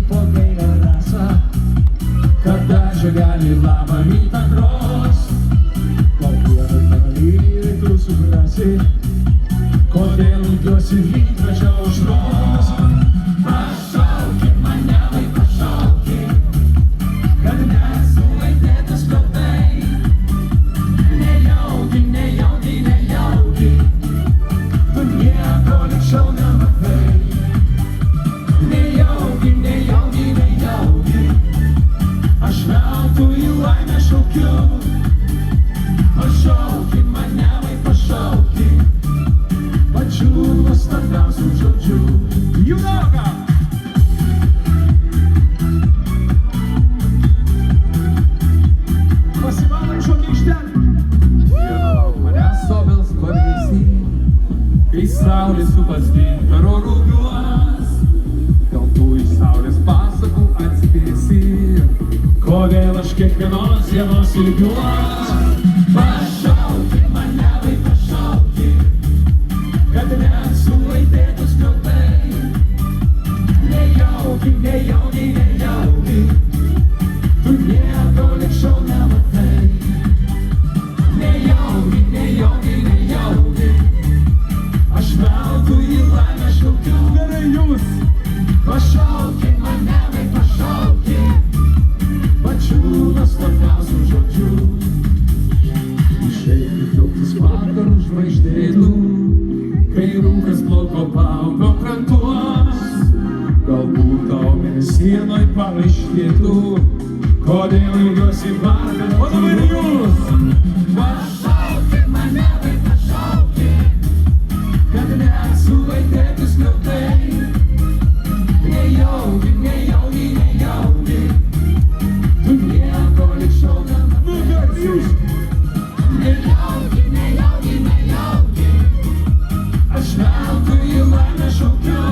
po kairę rasą, kada žagali labą rytą gros. Po vieną dalį tu suprasi, kodėl ilgiuosi rytmečio aušros. Pašaukit mane, vai pašaukit, kad nesu laidėtas kaltai. Nejaugi, nejaugi, nejaugi, tu nieko likščiau nematai. Nejaugi, nejaugi, nejaugi, aš veltui į laimę šaukiu. Pašaukit mane, vai pašaukit, pačių nuostabiausių žodžių. Juoka! Pasivalam šokį iš ten. Manęs obels pavėsy, kai saulė supastinta rūgiuos. Gal tu iš saulės pasakų atspėsi, kodėl aš kiekvienos dienos ilgiuos. Pašaukit mane, vai pašaukit, kad nesu laidėtas kaltai. Nejaugi, nejaugi, nejaugi, tu nieko likščiau nematai. Nejaugi, nejaugi, nejaugi, aš veltui į laimę šaukiu. Gerai jūs! Pašaukit mane, vai pašaukit, pačių nuostabiausių žodžių. Išeiti džiaugtis vakarų žvaigždėtų, kai rūkas plauko paupio krantuos. Galbūt tau mėnesienoj paaiškėtų, kodėl ilgiuosi vakar. O dabar jūs! Pašaukit mane, vai pašaukit, kad nesu laidėtas kaltai. Nejaugi, nejaugi, nejaugi, tu nieko likščiau nematai. Nejaugi, nejaugi, nejaugi, aš veltui į laimę šaukiu.